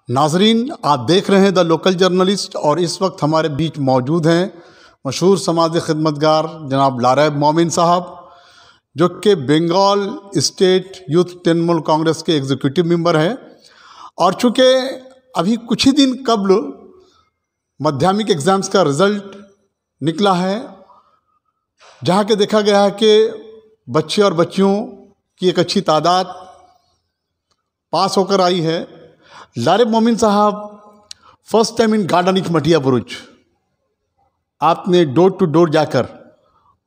नाजरीन, आप देख रहे हैं द लोकल जर्नलिस्ट और इस वक्त हमारे बीच मौजूद हैं मशहूर समाज खिदमतगार जनाब लारेब मोमिन साहब, जो कि बंगाल स्टेट यूथ तृणमूल कांग्रेस के एग्जीक्यूटिव मेंबर हैं। और चूँकि अभी कुछ ही दिन कबल माध्यमिक एग्ज़ाम्स का रिज़ल्ट निकला है, जहाँ के देखा गया है कि बच्चे और बच्चियों की एक अच्छी तादाद पास होकर आई है। लारेब मोमिन साहब, first time in garden of मटिया बुरुज आपने डोर टू डोर जाकर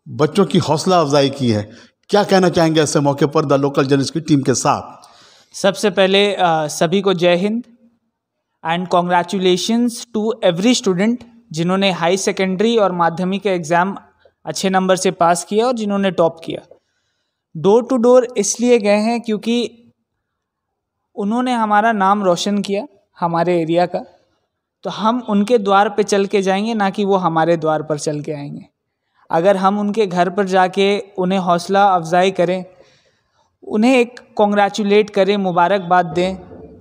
बच्चों की हौसला अफजाई की है। क्या कहना चाहेंगे ऐसे मौके पर द लोकल जर्नलिस्ट की टीम के साथ? सबसे पहले सभी को जय हिंद and congratulations to every student जिन्होंने हाई सेकेंडरी और माध्यमिक के एग्ज़ाम अच्छे नंबर से पास किया और जिन्होंने टॉप किया। डोर टू डोर इसलिए गए हैं क्योंकि उन्होंने हमारा नाम रोशन किया हमारे एरिया का, तो हम उनके द्वार पे चल के जाएंगे, ना कि वो हमारे द्वार पर चल के आएंगे। अगर हम उनके घर पर जाके उन्हें हौसला अफजाई करें, उन्हें एक कॉन्ग्रेचुलेट करें, मुबारकबाद दें,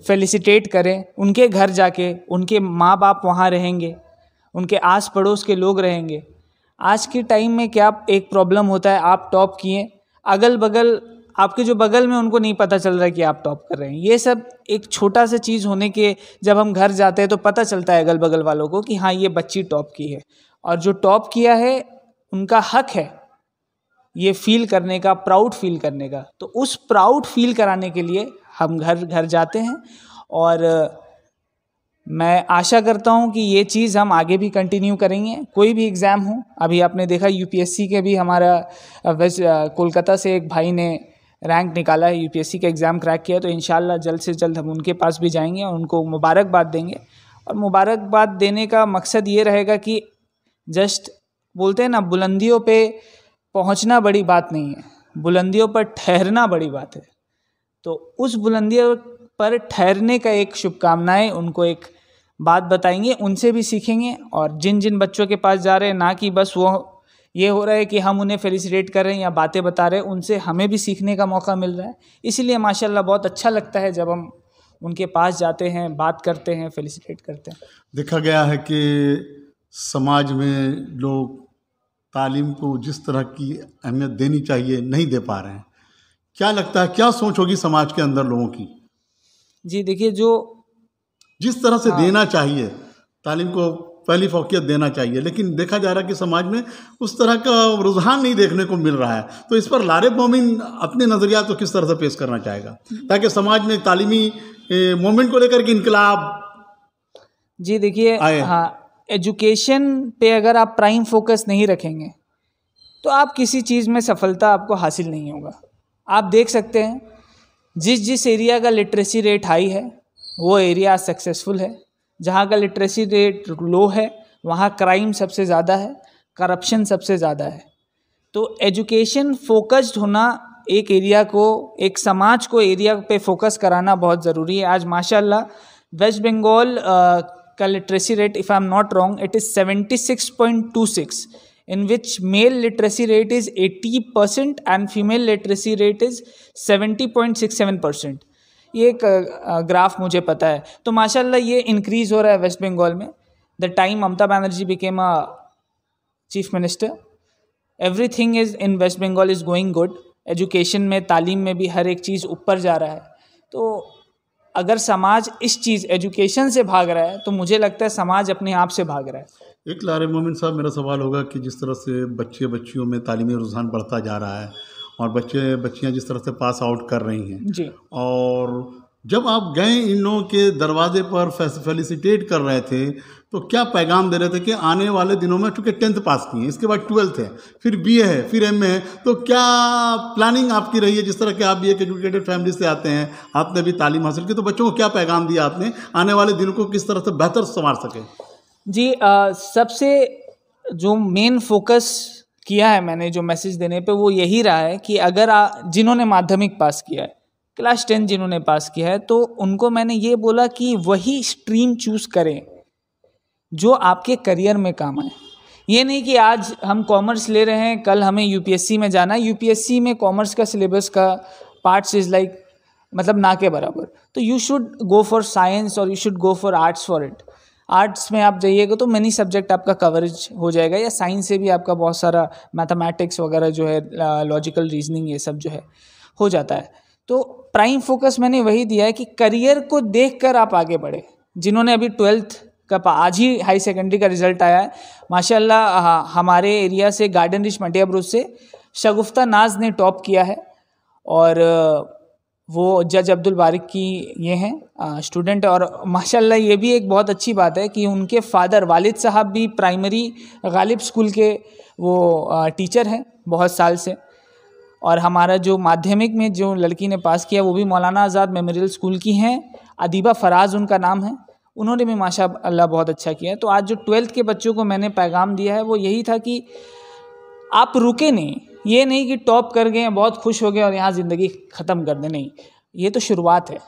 फेलिसिटेट करें, उनके घर जाके उनके माँ बाप वहाँ रहेंगे, उनके आस पड़ोस के लोग रहेंगे। आज के टाइम में क्या एक प्रॉब्लम होता है, आप टॉप किए, अगल बगल आपके जो बगल में उनको नहीं पता चल रहा है कि आप टॉप कर रहे हैं। ये सब एक छोटा सा चीज़ होने के जब हम घर जाते हैं तो पता चलता है अगल बगल वालों को कि हाँ, ये बच्ची टॉप की है। और जो टॉप किया है उनका हक है ये फील करने का, प्राउड फील करने का। तो उस प्राउड फील कराने के लिए हम घर घर जाते हैं और मैं आशा करता हूं कि ये चीज़ हम आगे भी कंटिन्यू करेंगे। कोई भी एग्ज़ाम हो, अभी आपने देखा यूपीएससी के भी हमारा कोलकाता से एक भाई ने रैंक निकाला है, यूपीएससी का एग्ज़ाम क्रैक किया, तो इंशाल्लाह जल्द से जल्द हम उनके पास भी जाएंगे और उनको मुबारकबाद देंगे। और मुबारकबाद देने का मकसद ये रहेगा कि जस्ट बोलते हैं ना, बुलंदियों पे पहुंचना बड़ी बात नहीं है, बुलंदियों पर ठहरना बड़ी बात है। तो उस बुलंदियों पर ठहरने का एक शुभकामनाएं, उनको एक बात बताएंगे, उनसे भी सीखेंगे। और जिन जिन बच्चों के पास जा रहे हैं, ना कि बस वो ये हो रहा है कि हम उन्हें फेलिसिटेट कर रहे हैं या बातें बता रहे हैं, उनसे हमें भी सीखने का मौका मिल रहा है। इसीलिए माशाल्लाह बहुत अच्छा लगता है जब हम उनके पास जाते हैं, बात करते हैं, फेलिसिटेट करते हैं। देखा गया है कि समाज में लोग तालीम को जिस तरह की अहमियत देनी चाहिए नहीं दे पा रहे हैं। क्या लगता है, क्या सोच होगी समाज के अंदर लोगों की? जी देखिए, जो जिस तरह से देना चाहिए तालीम को पहली फौकियत देना चाहिए, लेकिन देखा जा रहा है कि समाज में उस तरह का रुझान नहीं देखने को मिल रहा है। तो इस पर लारेब मोमिन अपने नज़रियात को किस तरह से पेश करना चाहेगा ताकि समाज में तालीमी मोमेंट को लेकर के इनकलाब? जी देखिए, हाँ, एजुकेशन पे अगर आप प्राइम फोकस नहीं रखेंगे तो आप किसी चीज़ में सफलता आपको हासिल नहीं होगा। आप देख सकते हैं जिस एरिया का लिटरेसी रेट हाई है वो एरिया सक्सेसफुल है। जहाँ का लिटरेसी रेट लो है वहाँ क्राइम सबसे ज़्यादा है, करप्शन सबसे ज़्यादा है। तो एजुकेशन फोकस्ड होना, एक एरिया को, एक समाज को एरिया पे फोकस कराना बहुत ज़रूरी है। आज माशाल्लाह वेस्ट बंगाल का literacy rate, if I am not wrong, it is 76.26, in which male literacy rate is 80% and female literacy rate is 70.67%. ये एक ग्राफ मुझे पता है। तो माशाल्लाह ये इंक्रीज़ हो रहा है वेस्ट बंगाल में। The time Mamata Banerjee became a chief minister, everything is in West Bengal is going good. Education में, तालीम में भी हर एक चीज़ ऊपर जा रहा है। तो अगर समाज इस चीज़ एजुकेशन से भाग रहा है तो मुझे लगता है समाज अपने आप से भाग रहा है। एक लारेब मोमिन साहब, मेरा सवाल होगा कि जिस तरह से बच्चे बच्चियों में तालीमी रुझान बढ़ता जा रहा है और बच्चे बच्चियां जिस तरह से पास आउट कर रही हैं जी, और जब आप गए इन लोगों के दरवाजे पर फेलिसिटेट कर रहे थे तो क्या पैगाम दे रहे थे कि आने वाले दिनों में, चूँकि 10th पास किए हैं, इसके बाद 12th है, फिर BA है, फिर MA है, तो क्या प्लानिंग आपकी रही है? जिस तरह के आप भी एक एजुकेटेड फैमिली से आते हैं, आपने भी तालीम हासिल की, तो बच्चों को क्या पैगाम दिया आपने, आने वाले दिनों को किस तरह से बेहतर संवार सके? जी, सबसे जो मेन फोकस किया है मैंने जो मैसेज देने पे, वो यही रहा है कि अगर जिन्होंने माध्यमिक पास किया है, क्लास 10 जिन्होंने पास किया है, तो उनको मैंने ये बोला कि वही स्ट्रीम चूज़ करें जो आपके करियर में काम आए। ये नहीं कि आज हम कॉमर्स ले रहे हैं, कल हमें यूपीएससी में जाना है। यूपीएससी में कॉमर्स का सिलेबस का पार्ट्स इज़ लाइक मतलब ना के बराबर। तो you should go for science और you should go for arts for it. Arts में आप जाइएगा तो मेनी सब्जेक्ट आपका कवरेज हो जाएगा, या साइंस से भी आपका बहुत सारा मैथमेटिक्स वगैरह जो है, लॉजिकल रीजनिंग, ये सब जो है हो जाता है। तो प्राइम फोकस मैंने वही दिया है कि करियर को देखकर आप आगे बढ़े। जिन्होंने अभी 12th का आज ही हाई सेकेंडरी का रिजल्ट आया है माशाल्लाह, हमारे एरिया से गार्डन रिच मटिया ब्रुज से शगुफ्ता नाज ने टॉप किया है, और वो जज अब्दुल बारिक की ये हैं स्टूडेंट। और माशाल्लाह ये भी एक बहुत अच्छी बात है कि उनके फादर वालिद साहब भी प्राइमरी गालिब स्कूल के वो टीचर हैं बहुत साल से। और हमारा जो माध्यमिक में जो लड़की ने पास किया वो भी मौलाना आज़ाद मेमोरियल स्कूल की हैं, अदीबा फराज उनका नाम है। उन्होंने भी माशाअल्लाह बहुत अच्छा किया है। तो आज जो 12th के बच्चों को मैंने पैगाम दिया है वो यही था कि आप रुके नहीं, ये नहीं कि टॉप कर गए बहुत खुश हो गए और यहाँ ज़िंदगी ख़त्म कर दे, नहीं, ये तो शुरुआत है।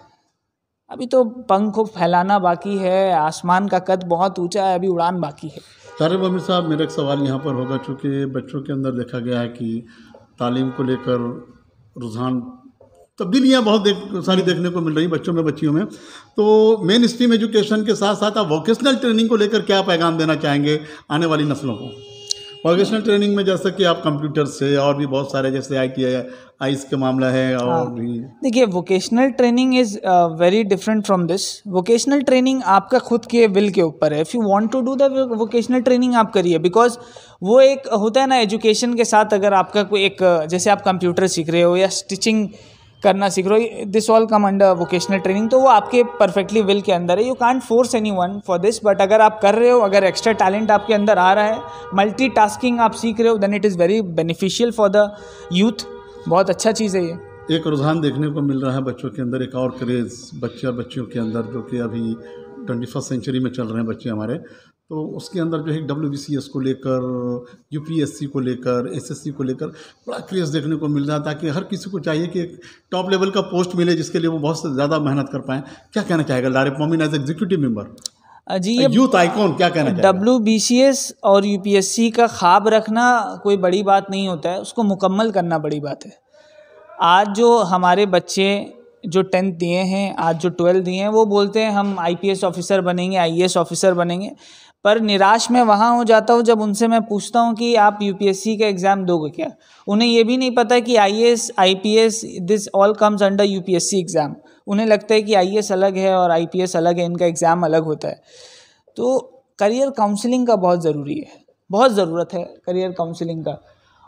अभी तो पंख को फैलाना बाकी है, आसमान का कद बहुत ऊंचा है, अभी उड़ान बाकी है। तारिब अमीर साहब, मेरा एक सवाल यहाँ पर होगा, चूँकि बच्चों के अंदर देखा गया है कि तालीम को लेकर रुझान, तब्दीलियाँ बहुत सारी देखने को मिल रही बच्चों में, बच्चियों में। तो मेन स्ट्रीम एजुकेशन के साथ साथ आप वोकेशनल ट्रेनिंग को लेकर क्या पैगाम देना चाहेंगे आने वाली नस्लों को? वोकेशनल ट्रेनिंग में जैसे कि आप कंप्यूटर से और भी बहुत सारे, जैसे आईस का मामला है, और भी देखिए vocational training is very different from this. Vocational training आपका खुद के विल के ऊपर है। If you want to do the vocational training आप करिए, बिकॉज वो एक होता है ना एजुकेशन के साथ, अगर आपका कोई एक, जैसे आप कंप्यूटर सीख रहे हो या स्टिचिंग करना सीख रहे हो, this all come under vocational training. तो वो आपके परफेक्टली विल के अंदर है, you can't force any one for this. But अगर आप कर रहे हो, अगर एक्स्ट्रा टैलेंट आपके अंदर आ रहा है, मल्टीटास्किंग आप सीख रहे हो, then it is very beneficial for the youth. बहुत अच्छा चीज़ है ये। एक रुझान देखने को मिल रहा है बच्चों के अंदर, एक और क्रेज़ बच्चे और बच्चियों के अंदर, जो कि अभी 21st सेंचुरी में चल रहे हैं बच्चे हमारे। तो उसके अंदर जो है WBCS को लेकर, UPSC को लेकर, SSC को लेकर बड़ा क्रेज़ देखने को मिल रहा है, ताकि हर किसी को चाहिए कि एक टॉप लेवल का पोस्ट मिले जिसके लिए वो बहुत से ज़्यादा मेहनत कर पाएँ। क्या कहना चाहेगा लारेब मोमिन एज एग्जीक्यूटिव मेंबर? जी, ये यूथ आइकॉन क्या कहना चाहेगा? WBCS और UPSC का ख्वाब रखना कोई बड़ी बात नहीं होता है, उसको मुकम्मल करना बड़ी बात है। आज जो हमारे बच्चे जो 10th दिए हैं, आज जो 12th दिए हैं, वो बोलते हैं हम IPS ऑफिसर बनेंगे, IAS ऑफिसर बनेंगे। पर निराश मैं वहाँ हो जाता हूँ जब उनसे मैं पूछता हूँ कि आप UPSC का एग्ज़ाम दोगे क्या। उन्हें ये भी नहीं पता कि IAS IPS this all comes under UPSC exam. उन्हें लगता है कि IAS अलग है और IPS अलग है, इनका एग्ज़ाम अलग होता है। तो करियर काउंसलिंग का बहुत ज़रूरी है, बहुत ज़रूरत है करियर काउंसलिंग का।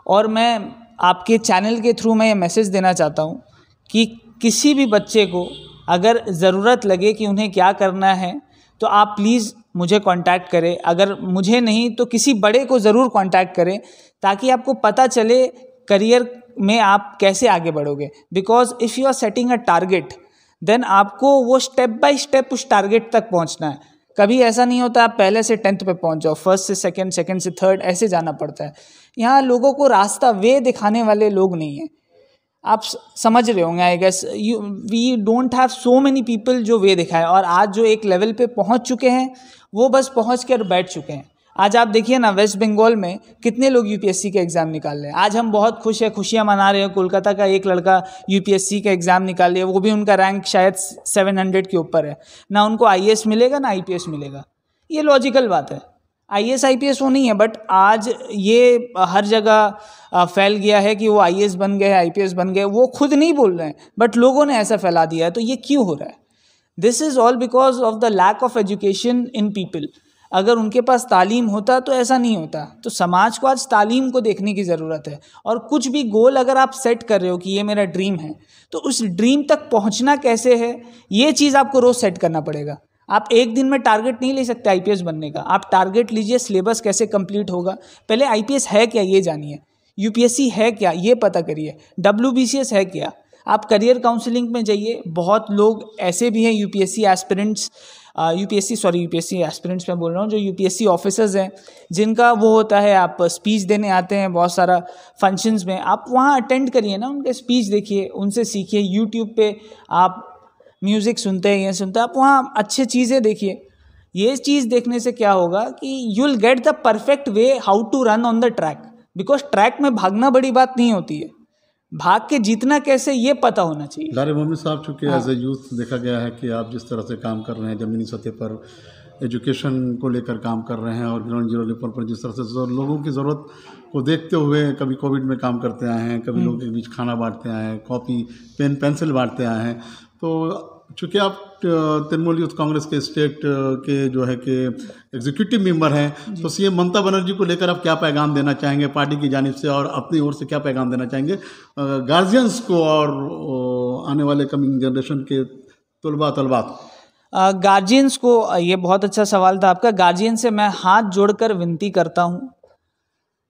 और मैं आपके चैनल के थ्रू मैं ये मैसेज देना चाहता हूँ कि किसी भी बच्चे को अगर ज़रूरत लगे कि उन्हें क्या करना है, तो आप प्लीज़ मुझे कांटेक्ट करें। अगर मुझे नहीं तो किसी बड़े को ज़रूर कांटेक्ट करें, ताकि आपको पता चले करियर में आप कैसे आगे बढ़ोगे। Because if you are setting a target, then आपको वो स्टेप बाय स्टेप उस टारगेट तक पहुंचना है। कभी ऐसा नहीं होता आप पहले से 10th पे पहुंच जाओ, फर्स्ट से सेकंड, सेकंड से थर्ड, ऐसे जाना पड़ता है। यहाँ लोगों को रास्ता वे दिखाने वाले लोग नहीं हैं। आप समझ रहे होंगे, I guess we don't have so many people जो वे दिखाए। और आज जो एक लेवल पे पहुंच चुके हैं वो बस पहुंच कर बैठ चुके हैं। आज आप देखिए ना, वेस्ट बंगाल में कितने लोग UPSC के एग्ज़ाम निकाल रहे हैं। आज हम बहुत खुश हैं, खुशियां मना रहे हैं। कोलकाता का एक लड़का UPSC का एग्ज़ाम निकाल लिया, वो भी उनका रैंक शायद 700 के ऊपर है। ना उनको IAS मिलेगा ना IPS मिलेगा, ये लॉजिकल बात है। IAS IPS वो नहीं है, बट आज ये हर जगह फैल गया है कि वो IAS बन गए, IPS बन गए। वो खुद नहीं बोल रहे हैं, बट लोगों ने ऐसा फैला दिया है। तो ये क्यों हो रहा है? This is all because of the lack of education in people. अगर उनके पास तालीम होता तो ऐसा नहीं होता। तो समाज को आज तालीम को देखने की ज़रूरत है। और कुछ भी गोल अगर आप सेट कर रहे हो कि ये मेरा ड्रीम है, तो उस ड्रीम तक पहुंचना कैसे है, ये चीज़ आपको रोज़ सेट करना पड़ेगा। आप एक दिन में टारगेट नहीं ले सकते IPS बनने का। आप टारगेट लीजिए, सिलेबस कैसे कंप्लीट होगा, पहले IPS है क्या ये जानिए, UPSC है क्या ये पता करिए, WBCS है क्या। आप करियर काउंसलिंग में जाइए। बहुत लोग ऐसे भी हैं UPSC एस्पिरेंट्स, UPSC एस्पिरेंट्स मैं बोल रहा हूँ, जो UPSC ऑफिसर्स हैं, जिनका वो होता है, आप स्पीच देने आते हैं बहुत सारा फंक्शंस में, आप वहाँ अटेंड करिए ना, उनके स्पीच देखिए, उनसे सीखिए। यूट्यूब पे आप म्यूज़िक सुनते हैं, ये सुनते हैं, आप वहाँ अच्छी चीज़ें देखिए। ये चीज़ देखने से क्या होगा कि you will get the perfect way how to run on the track. Because track में भागना बड़ी बात नहीं होती है, भाग के जीतना कैसे ये पता होना चाहिए। लारे मोमिन साहब, चूँकि एज ए यूथ देखा गया है कि आप जिस तरह से काम कर रहे हैं ज़मीनी सतह पर एजुकेशन को लेकर काम कर रहे हैं और ग्राउंड जीरो लेवल पर जिस तरह से लोगों की ज़रूरत को देखते हुए कभी कोविड में काम करते आए हैं, कभी लोगों के बीच खाना बांटते आए हैं, कॉपी पेन पेंसिल बांटते आए हैं। तो चूँकि आप तृणमूल यूथ कांग्रेस के स्टेट के जो है कि एग्जीक्यूटिव मेंबर हैं, तो सीएम ममता बनर्जी को लेकर आप क्या पैगाम देना चाहेंगे पार्टी की जानिब से, और अपनी ओर से क्या पैगाम देना चाहेंगे गार्जियंस को और आने वाले कमिंग जनरेशन के तलबात को? गार्जियंस को, ये बहुत अच्छा सवाल था आपका। गार्जियन से मैं हाथ जोड़कर विनती करता हूँ,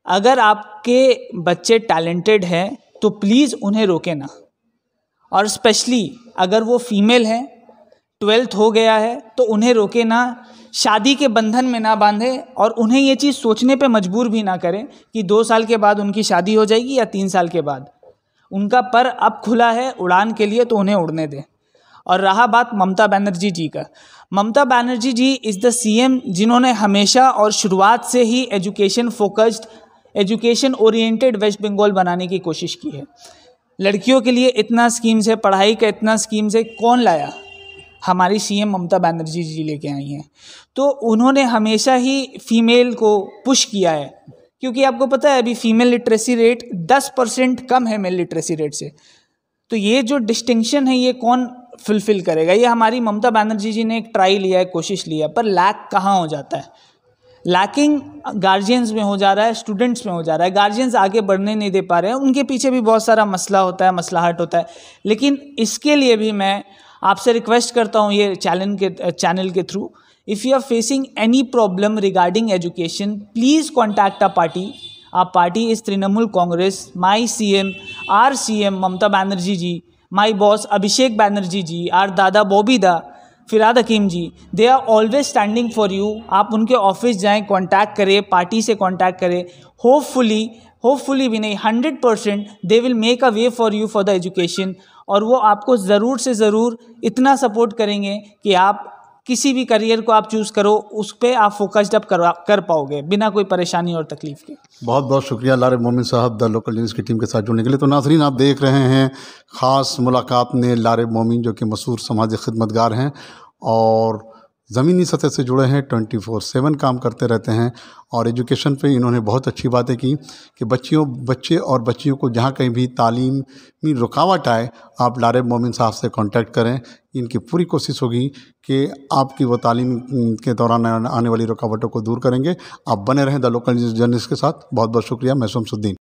अगर आपके बच्चे टैलेंटेड हैं तो प्लीज़ उन्हें रोके ना, और स्पेशली अगर वो फीमेल है, 12th हो गया है, तो उन्हें रोके ना, शादी के बंधन में ना बांधे, और उन्हें ये चीज़ सोचने पे मजबूर भी ना करें कि 2 साल के बाद उनकी शादी हो जाएगी या 3 साल के बाद। उनका पर अब खुला है उड़ान के लिए, तो उन्हें उड़ने दें। और रहा बात ममता बनर्जी जी का, Mamata Banerjee ji is the CM जिन्होंने हमेशा और शुरुआत से ही education focused, education oriented West Bengal बनाने की कोशिश की है। लड़कियों के लिए इतना स्कीम्स है, पढ़ाई का इतना स्कीम्स है, कौन लाया? हमारी सीएम ममता बनर्जी जी लेके आई हैं। तो उन्होंने हमेशा ही फीमेल को पुश किया है, क्योंकि आपको पता है अभी फीमेल लिटरेसी रेट 10% कम है मेल लिटरेसी रेट से। तो ये जो डिस्टिंक्शन है ये कौन फुलफिल करेगा? ये हमारी ममता बनर्जी जी ने एक ट्राई लिया है, कोशिश लिया, पर लैक कहाँ हो जाता है? लैकिंग गार्जियंस में हो जा रहा है, स्टूडेंट्स में हो जा रहा है। गार्जियंस आगे बढ़ने नहीं दे पा रहे हैं, उनके पीछे भी बहुत सारा मसला होता है, मसलाहट होता है। लेकिन इसके लिए भी मैं आपसे रिक्वेस्ट करता हूँ ये चैनल के through, if you are facing any problem regarding education, please contact a party. Our party is Trinamool Congress. My CM, our CM Mamata Banerjee ji, my boss Abhishek Banerjee ji, our Dada Bobby da, Firhad Hakim ji, they are always standing for you. आप उनके office जाएं, contact करें, party से contact करें। Hopefully भी नहीं, 100% they will make a way for you for the education. और वो आपको ज़रूर से ज़रूर इतना सपोर्ट करेंगे कि आप किसी भी करियर को आप चूज़ करो, उस पर आप फोकस्ड अप कर पाओगे बिना कोई परेशानी और तकलीफ़ के। बहुत बहुत शुक्रिया लारे मोमिन साहब द लोकल न्यूज़ की टीम के साथ जुड़ने के लिए। तो नाज़रीन, आप देख रहे हैं ख़ास मुलाकात में लारे मोमिन, जो कि मशहूर समाजी खिदमतगार हैं और ज़मीनी सतह से जुड़े हैं, 24/7 काम करते रहते हैं। और एजुकेशन पे इन्होंने बहुत अच्छी बातें की कि बच्चे और बच्चियों को जहाँ कहीं भी तालीम में रुकावट आए, आप लारे मोमिन साहब से कांटेक्ट करें। इनकी पूरी कोशिश होगी कि आपकी वो तालीम के दौरान आने वाली रुकावटों को दूर करेंगे। आप बने रहें द लोकल न्यूज़ जर्नलिस्ट के साथ। बहुत बहुत शुक्रिया। मैं शमसुद्दीन।